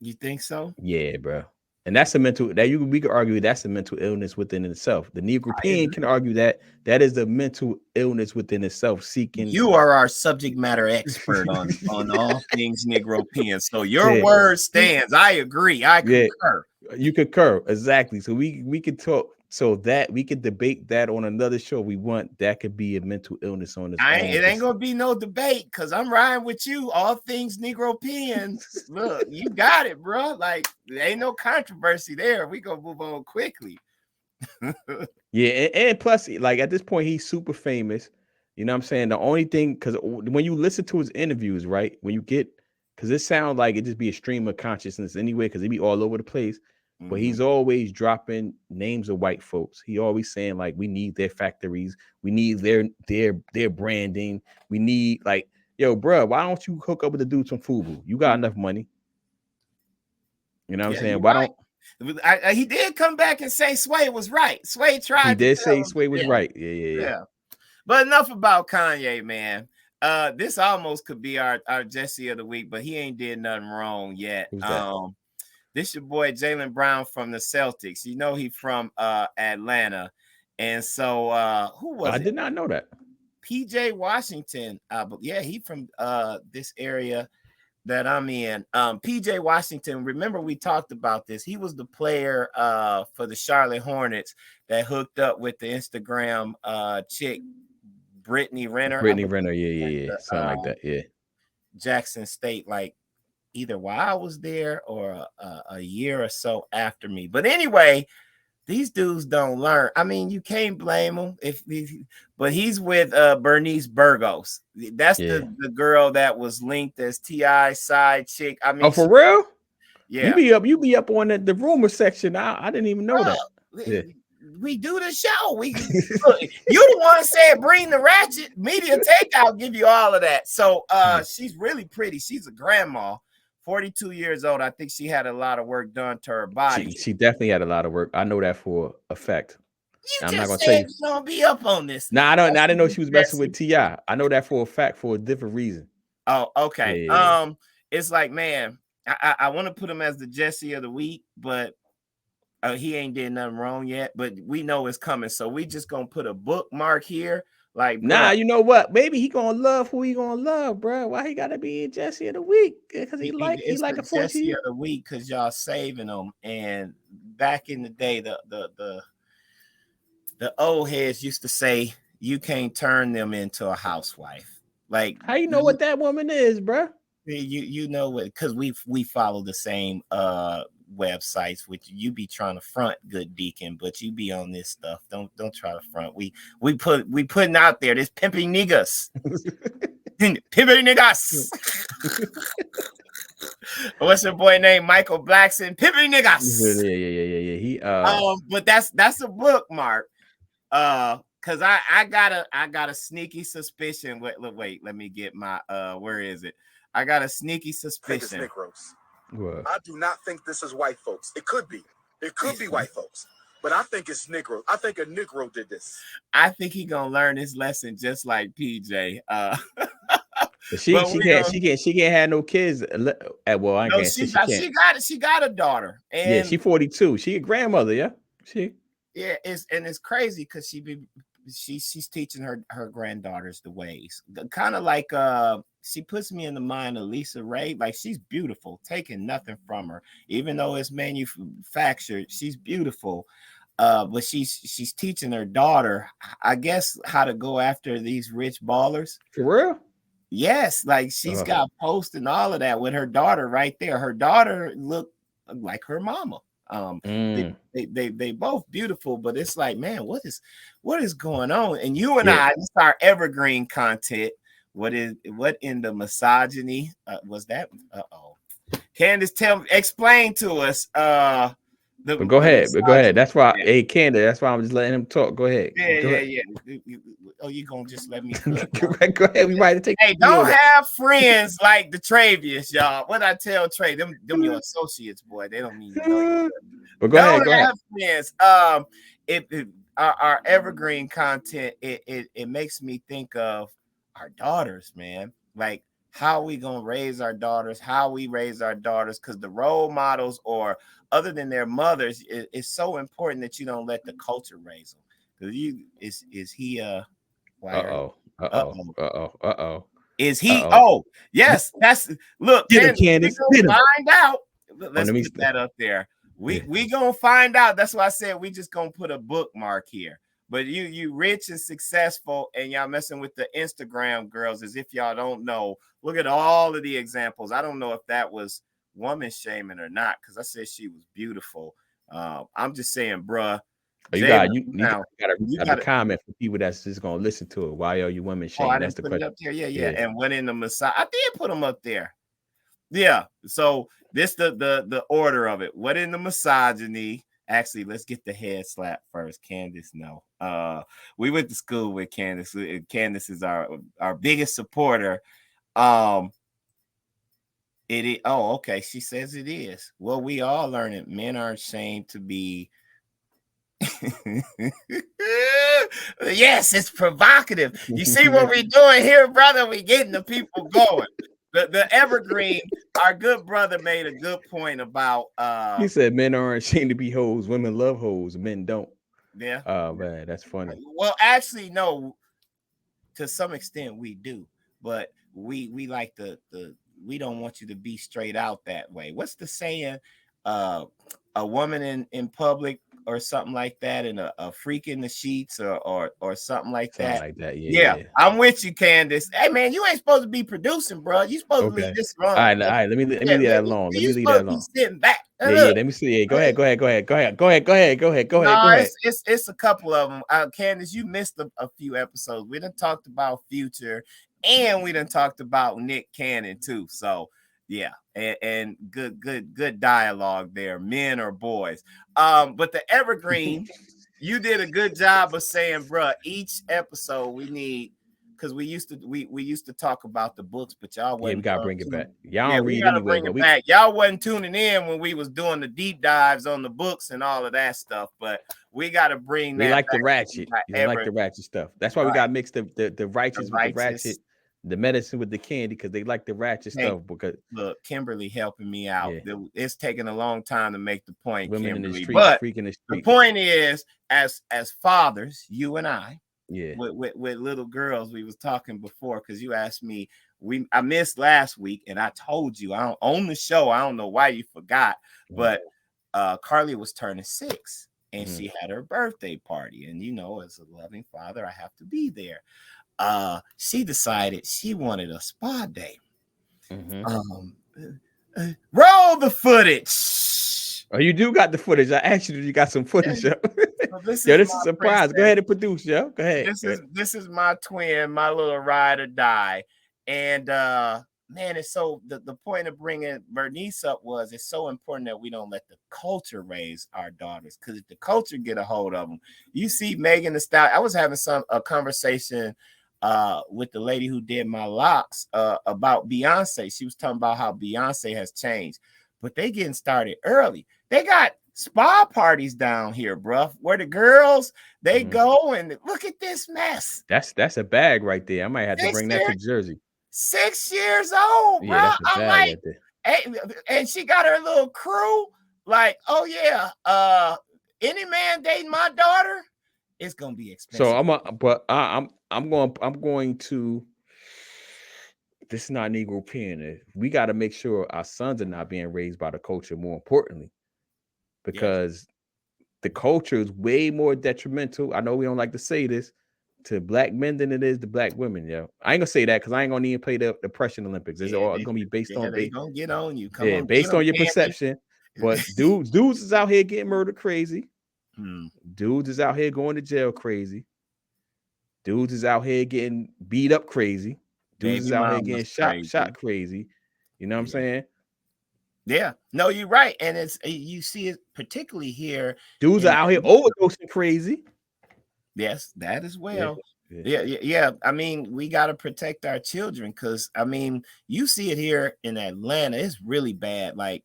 You think so? Yeah, bro. And that's a mental that we could argue that's a mental illness within itself. The Negropean can argue that is the mental illness within itself, seeking. You are our subject matter expert on all things Negropean. So your word stands. I agree. I concur. You concur. Exactly. So we could talk so that we could debate that on another show. We want that could be a mental illness on this. It ain't gonna be no debate because I'm riding with you. All things Negropean. Look, you got it, bro. Like there ain't no controversy there. We gonna move on quickly. Yeah, and plus, like at this point, he's super famous. You know what I'm saying? The only thing, because when you listen to his interviews, right? When you get, because it sounds like it just be a stream of consciousness anyway, because it be all over the place. But he's always dropping names of white folks. He always saying like, we need their factories, we need their branding, we need like, yo, bro, why don't you hook up with the dudes from Fubu? You got enough money. You know what I'm saying? Why don't? He did come back and say Sway was right. Sway tried. He did say Sway was right. Yeah. But enough about Kanye, man. This almost could be our Jesse of the week, but he ain't did nothing wrong yet. Who's that? This your boy Jaylen Brown from the Celtics. You know he from Atlanta, and so who was? I did not know that. PJ Washington. Yeah, he from this area that I'm in. PJ Washington. Remember we talked about this. He was the player for the Charlotte Hornets that hooked up with the Instagram chick Brittany Renner. Yeah. Something like that. Yeah. Jackson State, like either while I was there or a year or so after me. But anyway, these dudes don't learn. I mean, you can't blame them but he's with Bernice Burgos. That's the girl that was linked as T.I.'s side chick. I mean, for real? Yeah. You be up on the rumor section. I didn't even know that. Yeah. We do the show. Look, you the one said bring the ratchet. Media Takeout give you all of that. So she's really pretty. She's a grandma. 42 years old. I think she had a lot of work done to her body. She definitely had a lot of work. I know that for a fact. I'm not gonna tell you. Don't be up on this. Nah, I didn't know she was messing with T.I. I know that for a fact for a different reason. Oh, okay. Yeah. It's like, man, I want to put him as the Jesse of the week, but he ain't did nothing wrong yet. But we know it's coming, so we just gonna put a bookmark here. Like, nah, you know what? Maybe he gonna love who he gonna love, bro. Why he gotta be Jesse of the week? Because he like a Jesse of the week because y'all saving them. And back in the day, the old heads used to say you can't turn them into a housewife. Like, how you know what that woman is, bro? You know what? Because we follow the same websites, which you be trying to front, good deacon, but you be on this stuff. Don't try to front. We putting out there this pimping niggas. Pimping niggas. What's your boy name? Michael Blackson. Pimping niggas. Yeah. He but that's a bookmark. Because I got a sneaky suspicion. Wait, let me get my where is it? I got a sneaky suspicion. I do not think this is white folks. It could be white folks, but I think it's Negro. I think a Negro did this. I think he gonna learn his lesson just like PJ. She can't have no kids. Well, I can't. She got a daughter. And yeah, she 42. She a grandmother. Yeah, it's crazy because she's teaching her granddaughters the ways. Kind of like she puts me in the mind of Lisa Ray. Like, she's beautiful, taking nothing from her, even though it's manufactured. She's beautiful, but she's teaching her daughter, I guess, how to go after these rich ballers. For real? Yes, like she's got posts and all of that with her daughter right there. Her daughter looked like her mama. They both beautiful, but it's like, man, what is going on? And you and I, this is our evergreen content. What in the misogyny was that? Candace, explain to us. Go ahead. That's why, hey, Candace, that's why I'm just letting him talk. Go ahead. Yeah. Oh, you gonna just let me go ahead. We might take. Hey, don't have friends like the Travius, y'all. What I tell Trey, them your associates, boy. They don't need to know. But go ahead. Friends. Our evergreen content. It makes me think of our daughters, man. Like, how we gonna raise our daughters, how we raise our daughters, because the role models, or other than their mothers, it's so important that you don't let the culture raise them. Because is he why are Uh-oh. uh-oh. Is he? Uh-oh. Oh, yes. That's look, Get him, Candace, we Candace. gonna Get him. find out. Let's let me put that up there. We Yeah. gonna find out. That's why I said we just gonna put a bookmark here. But you rich and successful, and y'all messing with the Instagram girls as if y'all don't know. Look at all of the examples. I don't know if that was woman shaming or not, because I said she was beautiful. I'm just saying, bruh. You gotta comment for people that's just gonna listen to it. Why are you women shaming? I That's the put question. it up there. Yeah. And what in the massage? I did put them up there. Yeah. So this the order of it. What in the misogyny? Actually, let's get the head slap first. Candace, no. We went to school with Candace. Candace is our biggest supporter. It is. Oh, okay. She says it is. Well, we all learn it. Men are ashamed to be. Yes, it's provocative. You see what we're doing here, brother? We getting the people going. The evergreen, our good brother made a good point about he said men aren't ashamed to be hoes, women love hoes, men don't. Yeah. Oh man, that's funny. Well, actually, no, to some extent we do, but we like the we don't want you to be straight out that way. What's the saying? A woman in public or something like that, and a freak in the sheets or something like that. Like that. Yeah. I'm with you, Candace. Hey man, you ain't supposed to be producing, bro. You supposed to leave this wrong. All right. Let me leave that alone. Let me leave that alone. Sitting back. Yeah. Let me see. Yeah, go ahead. It's a couple of them. Candace, you missed a few episodes. We done talked about Future, and we done talked about Nick Cannon too. So yeah, and good dialogue there, men or boys. But the evergreen, you did a good job of saying, bruh, each episode we need, because we used to talk about the books, but y'all wasn't. We gotta bring it back. Y'all don't read gotta anyway, bring it back. Y'all wasn't tuning in when we was doing the deep dives on the books and all of that stuff, but we gotta bring that. We like the ratchet. You like the ratchet stuff. That's why we gotta mix the righteous with the ratchet. The medicine with the candy, because they like the ratchet stuff. Because look, Kimberly helping me out. Yeah. It's taking a long time to make the point. Women Kimberly. in the street, but freak in the street. The point is, as fathers, you and I, yeah, with little girls, we was talking before, because you asked me. I missed last week, and I told you I don't own the show. I don't know why you forgot, but Carly was turning 6, and she had her birthday party, and as a loving father, I have to be there. She decided she wanted a spa day. Roll the footage. Oh, you do got the footage. I asked you if you got some footage. Yo, this is a surprise. Go ahead and produce, yo. Go ahead. This is my twin, my little ride or die. And man, it's so the point of bringing Bernice up was it's so important that we don't let the culture raise our daughters, because if the culture get a hold of them, you see Megan Thee Stallion. I was having a conversation with the lady who did my locks about Beyonce. She was talking about how Beyonce has changed, but they getting started early. They got spa parties down here, bruh, where the girls they go and look at this mess. That's a bag right there. I might have to bring that to Jersey. 6 years old, bro. Yeah, I'm like, hey, and she got her little crew. Like, oh yeah, any man dating my daughter, it's gonna be expensive. So I'm going to. This is not Negro Pen. We got to make sure our sons are not being raised by the culture. More importantly, because the culture is way more detrimental. I know we don't like to say this to black men than it is to black women. Yo, I ain't gonna say that because I ain't gonna even play the Prussian Olympics. It's all gonna be based on they gonna get on you. Based on your perception. But dudes is out here getting murdered crazy. Dudes is out here going to jail crazy. Dudes is out here getting beat up crazy. Dudes is out here getting shot crazy. You know what I'm saying? Yeah, no, you're right, and you see it particularly here. Dudes are out here overdosing crazy. Yes, that as well. Yeah. I mean, we got to protect our children, because I mean, you see it here in Atlanta. It's really bad. Like,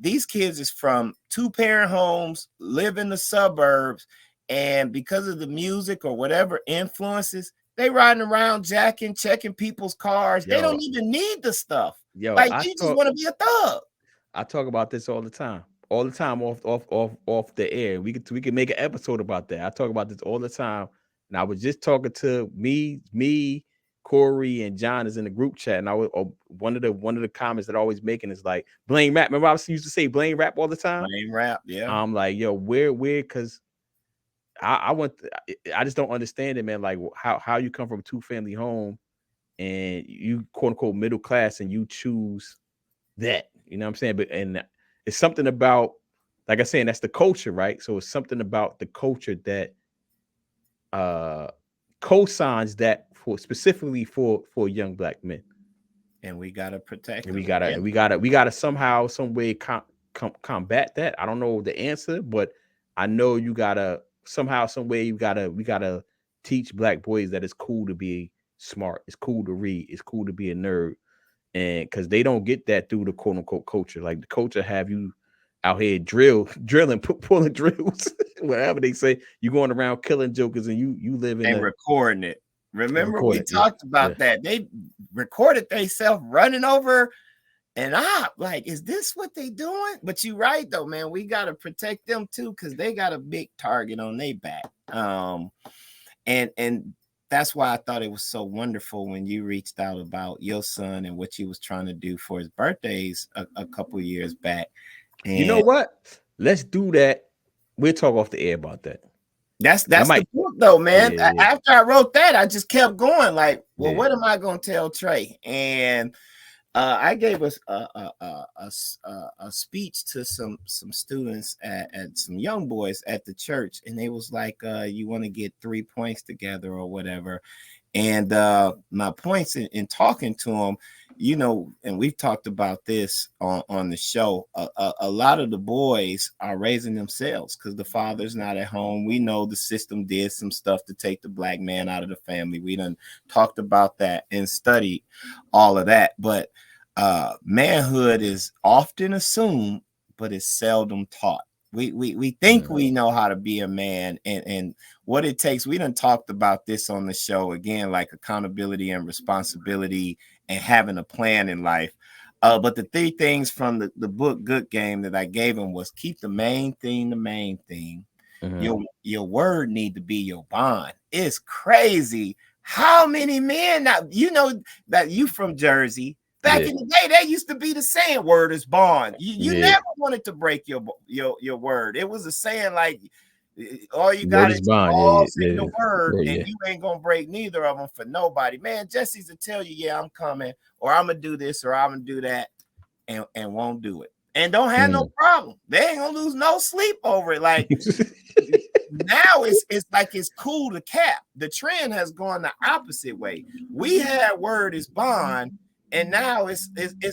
these kids is from 2-parent homes, live in the suburbs, and because of the music or whatever influences, They riding around jacking, checking people's cars. They don't even need the stuff. Like you just want to be a thug. I talk about this all the time off the air. We could make an episode about that. I talk about this all the time. And I was just talking to me, Corey, and John is in the group chat. And I was one of the comments that I always making is like blame rap. Remember I used to say blame rap all the time? Blame rap, yeah. I'm like, yo, where because I just don't understand it, man. Like how you come from a 2-family home and you quote unquote middle class and you choose that, you know what I'm saying? But and it's something about, like I said, that's the culture, right? So it's something about the culture that co-signs that for specifically for young black men. And we gotta protect them. We gotta somehow, some way combat that. I don't know the answer, but I know you gotta somehow, some way we gotta teach black boys that it's cool to be smart, it's cool to read, it's cool to be a nerd. And because they don't get that through the quote unquote culture. Like the culture have you out here drilling, pulling drills, whatever they say. You going around killing jokers and you live in and recording it. Remember we talked about that. They recorded themselves running over, and like, is this what they doing? But you're right though, man. We gotta protect them too, because they got a big target on their back. And that's why I thought it was so wonderful when you reached out about your son and what you was trying to do for his birthdays a couple of years back. And you know what? Let's do that. We'll talk off the air about that. That's the book though, man. Yeah. After I wrote that, I just kept going like, well, what am I going to tell Trey? And I gave us a speech to some students at some young boys at the church, and they was like, you want to get 3 points together or whatever. And my points in talking to them, you know, and we've talked about this on the show, a lot of the boys are raising themselves because the father's not at home. We know the system did some stuff to take the black man out of the family. We done talked about that and studied all of that. But manhood is often assumed, but it's seldom taught. We think we know how to be a man and what it takes. We done talked about this on the show again, like accountability and responsibility and having a plan in life. But the 3 things from the book Good Game that I gave him was keep the main thing the main thing. Mm-hmm. Your word need to be your bond. It's crazy how many men now, you know that you from Jersey. Back in the day, that used to be the saying, word is bond. You never wanted to break your word. It was a saying like, all you got is the word, and you ain't going to break neither of them for nobody. Man, Jesse's to tell you, yeah, I'm coming, or I'm going to do this, or I'm going to do that, and won't do it. And don't have no problem. They ain't going to lose no sleep over it. Like, now it's like it's cool to cap. The trend has gone the opposite way. We had word is bond, and now it's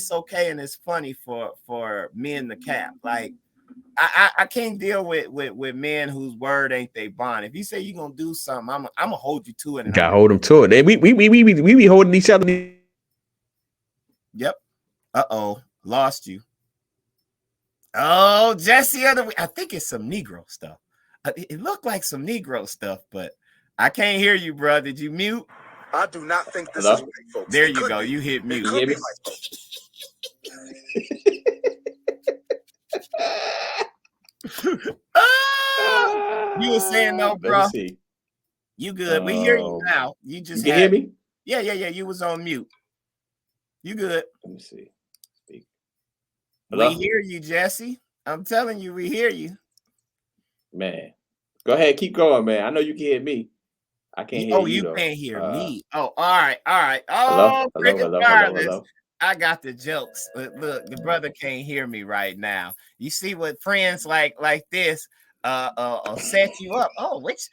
okay and it's funny for men to cap. Like I can't deal with men whose word ain't they bond. If you say you're gonna do something, I'm gonna hold you to it. And gotta hold them to it. We be holding each other. Yep. Lost you. Oh, Jesse, I think it's some Negro stuff. It looked like some Negro stuff, but I can't hear you, bro. Did you mute? I do not think this is white folks. There you go. You hit mute. You were saying no, bro. You good? We hear you now. You just you hear me? Yeah. You was on mute. You good? Let me see. Speak. We hear you, Jesse. I'm telling you, we hear you. Man, go ahead, keep going, man. I know you can hear me. I can't hear you. Oh, you can't hear me. Oh, all right. Oh, hello. I got the jokes. Look, the brother can't hear me right now. You see what friends like this set you up. Oh, which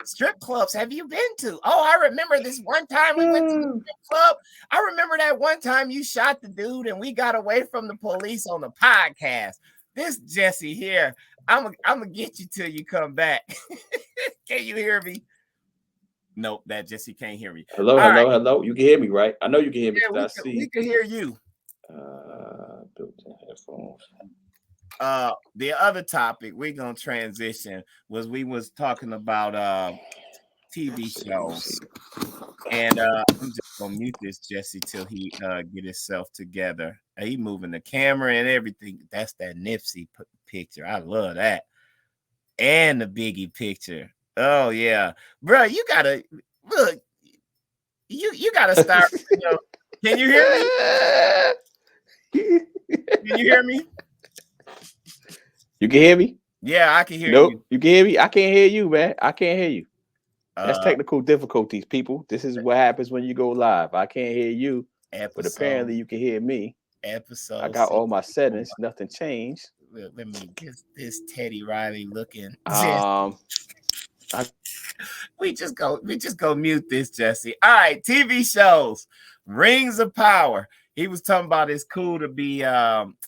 strip clubs have you been to? Oh, I remember this one time we went to the strip club. I remember that one time you shot the dude and we got away from the police on the podcast. This Jesse here, I'm gonna get you till you come back. Can you hear me? Nope, that Jesse can't hear me. Hello. You can hear me, right? I know you can hear me. Yeah, we can hear you. Built-in headphones. The other topic we're gonna transition was we was talking about TV shows. And I'm just gonna mute this Jesse till he get himself together. He moving the camera and everything. That's that Nipsey picture. I love that. And the Biggie picture. Oh yeah, bro. You gotta look. You gotta start. Can you hear me? Can you hear me? You can hear me? Yeah, I can hear nope. you. You can hear me? I can't hear you, man. I can't hear you. That's technical difficulties, people. This is what happens when you go live. I can't hear you, but apparently you can hear me. Episode. I got all my settings. Nothing changed. Let me get this Teddy Riley looking. We just go mute this, Jesse. All right, TV shows. Rings of Power. He was talking about it's cool to be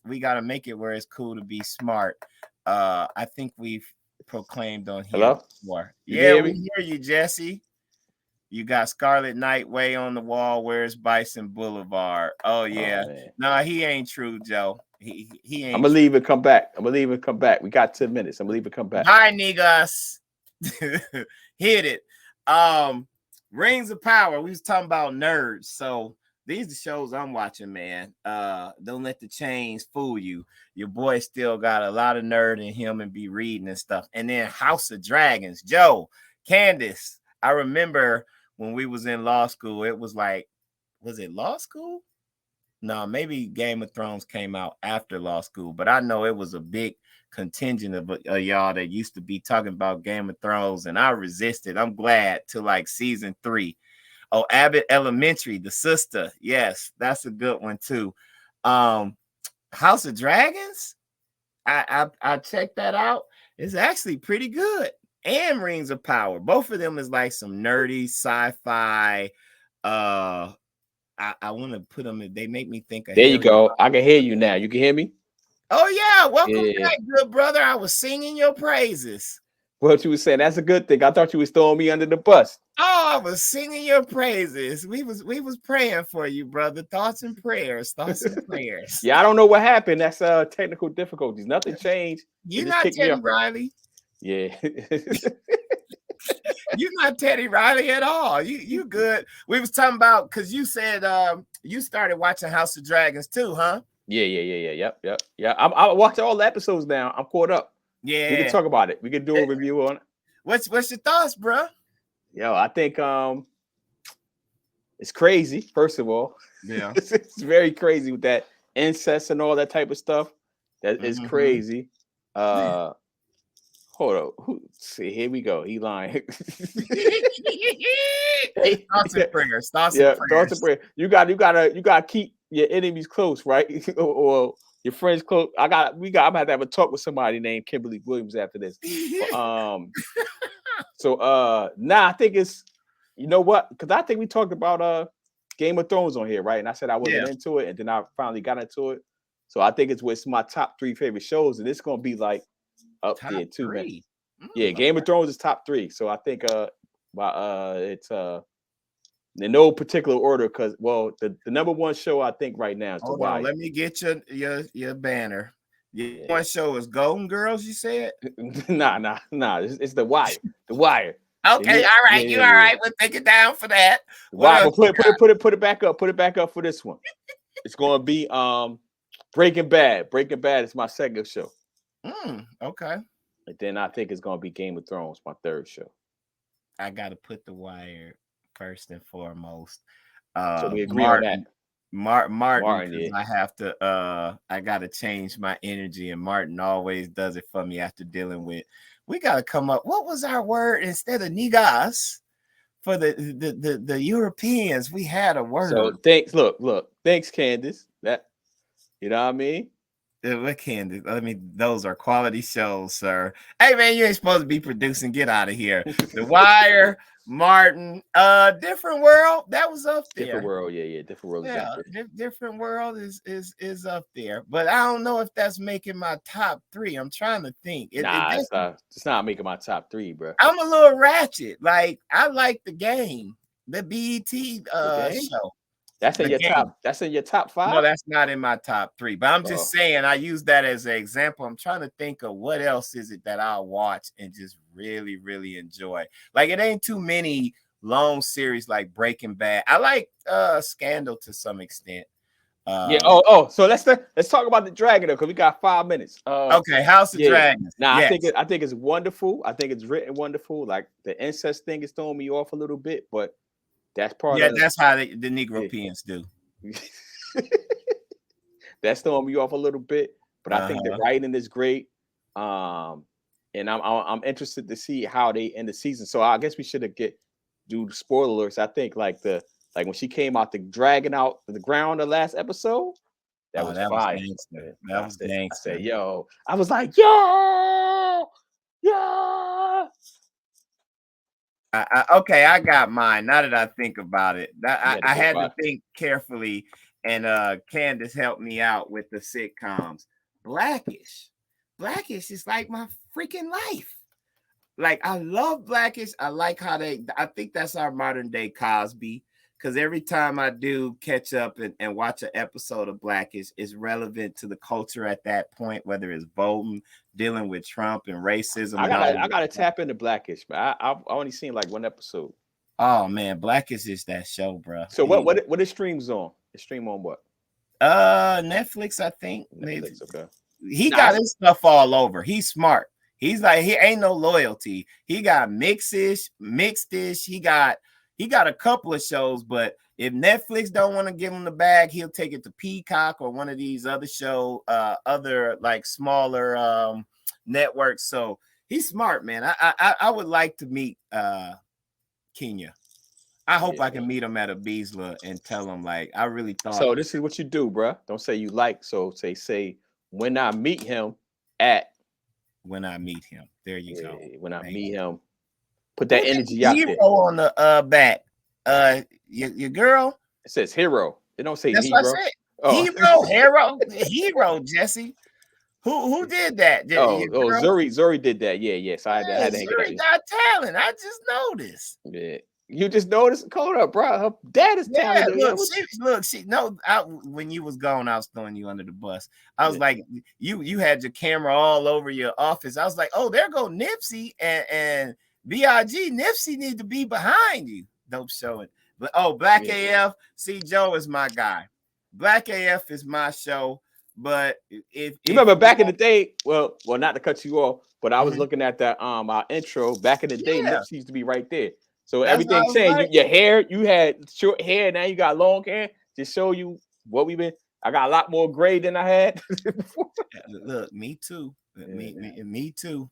we gotta make it where it's cool to be smart. I think we've proclaimed on here before. Yeah, we hear you, Jesse. You got Scarlet Knight way on the wall. Where's Bison Boulevard? Oh yeah. No, he ain't true, Joe. He ain't. I'm gonna leave and come back. We got 10 minutes. I'm gonna leave and come back. Bye, Negus. Hit it. Rings of Power. We was talking about nerds. So these are the shows I'm watching, man. Don't let the chains fool you. Your boy still got a lot of nerd in him and be reading and stuff. And then House of Dragons. Joe, Candace. I remember when we was in law school, it was like, was it law school? No, maybe Game of Thrones came out after law school, but I know it was a big contingent of y'all that used to be talking about Game of Thrones, and I resisted. I'm glad till like season 3. Oh, Abbott Elementary, the sister. Yes, that's a good one too. House of Dragons. I checked that out. It's actually pretty good. And Rings of Power. Both of them is like some nerdy sci-fi. I want to put them in, they make me think of there you go. I can hear you now. You can hear me? Oh yeah, welcome back, good brother. I was singing your praises. What you was saying, that's a good thing. I thought you was throwing me under the bus. Oh, I was singing your praises. We was praying for you, brother. Thoughts and prayers. Yeah, I don't know what happened. That's technical difficulties. Nothing changed. You're not Teddy Riley. Yeah. You're not Teddy Riley at all. You good. We was talking about, because you said you started watching House of Dragons too, huh? Yeah. Yep. Yeah. I watched all the episodes now. I'm caught up. Yeah. We can talk about it. We can do a review on it. What's your thoughts, bro? Yo, I think it's crazy, first of all. Yeah. It's very crazy with that incest and all that type of stuff. That is crazy. Hold up. See, here we go. He lying. Thoughts and prayers. Thoughts and prayers. You gotta keep your enemies close, right? or your friends close. I'm gonna have to have a talk with somebody named Kimberly Williams after this. I think it's, you know what? Because I think we talked about Game of Thrones on here, right? And I said I wasn't into it, and then I finally got into it. So I think it's my top 3 favorite shows, and it's gonna be like up top there too, man. Yeah, Game of Thrones is top 3. So I think it's in no particular order, because the number 1 show I think right now is The Wire. Let me get your banner. Your one show is Golden Girls, you said? Nah. It's The Wire. The Wire. Okay, all right. All right. We'll take it down for that. Wow, put it back up. Put it back up for this one. It's gonna be Breaking Bad. Breaking Bad is my second show. Okay. And then I think it's gonna be Game of Thrones, my 3rd show. I gotta put The Wire first and foremost. So we agree on that. Martin, I have to I gotta change my energy, and Martin always does it for me after dealing with. We gotta come up. What was our word instead of Negus for the Europeans? We had a word. So thanks. Look. Thanks, Candace. That, you know what I mean? What Candace? I mean, those are quality shows, sir. Hey man, you ain't supposed to be producing. Get out of here. The Wire. Martin, Different World, that was up there. Different World, yeah, Different World. Yeah, Different World is up there, but I don't know if that's making my top 3. I'm trying to think. It's not making my top 3, bro. I'm a little ratchet. Like, I like the game, the BET show. That's in The your game. top. That's in your top 5. No, that's not in my top 3. But I'm just saying, I use that as an example. I'm trying to think of what else is it that I'll watch and just really, really enjoy. Like it ain't too many long series like Breaking Bad. I like Scandal to some extent. Yeah. So let's talk about the Dragon though, because we got 5 minutes. Okay, House of Dragons. Now yes. I think it's wonderful. I think it's written wonderful. Like the incest thing is throwing me off a little bit, but that's part of that's how the Negropeans do. That's throwing me off a little bit, but I think the writing is great. And I'm interested to see how they end the season. So I guess we should do the spoiler alerts. I think like when she came out the dragon out the ground the last episode, that was fire. That was gangster. I said, yo, I was like, yo. Okay, I got mine. Now that I think about it, I had to think carefully, and Candace helped me out with the sitcoms. Blackish is like my freaking life. Like I love Blackish. I like how I think that's our modern day Cosby. Because every time I do catch up and watch an episode of Blackish, it's relevant to the culture at that point, whether it's voting, dealing with Trump and racism. I gotta tap into Blackish, but I've only seen like one episode. Oh man, Blackish is that show, bro. So what is streams on? It stream on what? Netflix, I think. Netflix, okay. He got his stuff all over. He's smart. He's like, he ain't no loyalty. He got mixed-ish. He got a couple of shows, but if Netflix don't want to give him the bag, he'll take it to Peacock or one of these other other like smaller networks. So he's smart, man. I would like to meet Kenya. I hope I can meet him at a Beasla and tell him like I really thought. So this is what you do, bro. Don't say you like. So say when I meet him at. When I meet him, there you go. When I meet him. Put that energy out there. Hero on the back. Your girl. It says hero. It don't say That's hero. what I said. Hero, Jesse. Who did that? Zuri did that. Yeah. So I had to Zuri got talent. I just noticed. Yeah. You just noticed? Hold up, bro. Her dad is talented. When you was gone, I was throwing you under the bus. I was like, you had your camera all over your office. I was like, oh, there go Nipsey and B.I.G. Nipsey need to be behind you. Don't show it. But Black AF. See, Joe is my guy. Black AF is my show. But if you remember back in the day, well, not to cut you off, but I was looking at that our intro back in the day. Nipsey used to be right there. So everything changed. Like, your hair, you had short hair, now you got long hair. To show you what we've been. I got a lot more gray than I had before. Look, me too. Me too.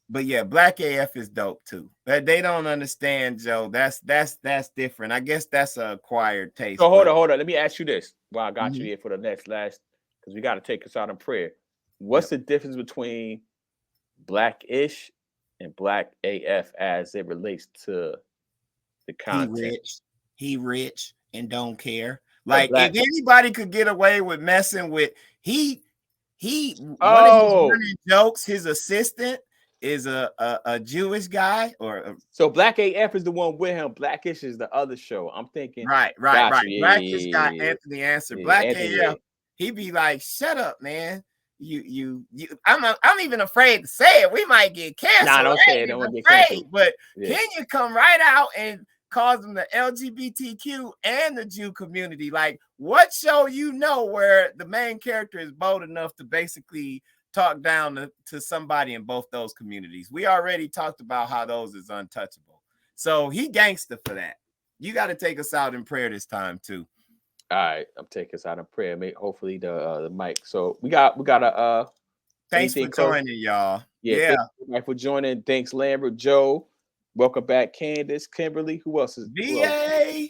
But yeah, Black AF is dope too. They don't understand, Joe. That's different. I guess that's an acquired taste. So hold on. Let me ask you this. Well, I got you here for the last because we got to take us out in prayer. What's the difference between Blackish and Black AF as it relates to the content? He rich and don't care. Like if anybody could get away with messing with one of his running jokes, his assistant is a Jewish guy so Black AF is the one with him. Blackish is the other show. I'm thinking right. Blackish got Anthony Answer. Black AF, he be like, shut up, man. I'm even afraid to say it. We might get canceled. Nah, don't say it. Don't get canceled. But can you come right out and calls them the LGBTQ and the Jew community? Like, what show where the main character is bold enough to basically talk down to somebody in both those communities? We already talked about how those is untouchable. So he gangster for that. You got to take us out in prayer this time too. All right, I'm taking us out in prayer. Hopefully the mic. So we got a thanks for joining, y'all. Yeah. Thanks for joining. Thanks, Lambert, Joe. Welcome back, Candace, Kimberly. Who else is VA?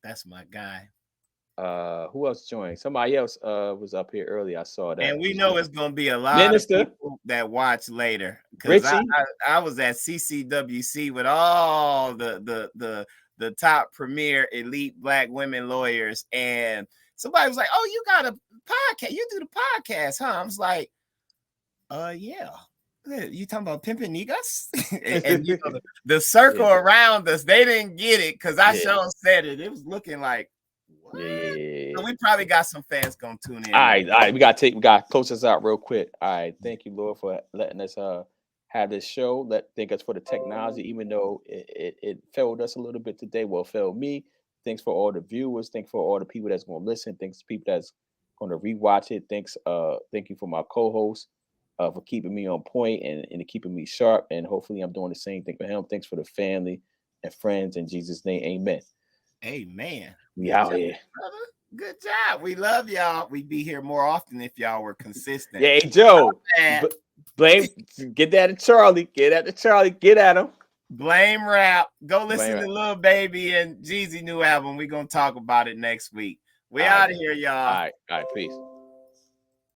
That's my guy. Who else joined? Somebody else was up here earlier. I saw that. And we know it's gonna be a lot of people that watch later. Because I was at CCWC with all the top premier elite Black women lawyers, and somebody was like, "Oh, you got a podcast? You do the podcast, huh?" I was like, yeah. You talking about pimping Negus? And you know, the circle around us, they didn't get it because I sure said it. It was looking like, what? So we probably got some fans gonna tune in. All right. We gotta close this out real quick. All right, thank you, Lord, for letting us have this show. Thank us for the technology, even though it failed us a little bit today. Well, it failed me. Thanks for all the viewers. Thanks for all the people that's gonna listen. Thanks to people that's gonna rewatch it. Thank you for my co-host for keeping me on point and keeping me sharp. And hopefully I'm doing the same thing for him. Thanks for the family and friends. In Jesus' name, amen. Amen. We out here. Brother. Good job. We love y'all. We'd be here more often if y'all were consistent. Yeah, hey, Joe. Blame. Get that at Charlie. Get at him. Blame Rap. Go listen to Lil Baby and Jeezy new album. We're gonna talk about it next week. We out of here, y'all. All right. Peace.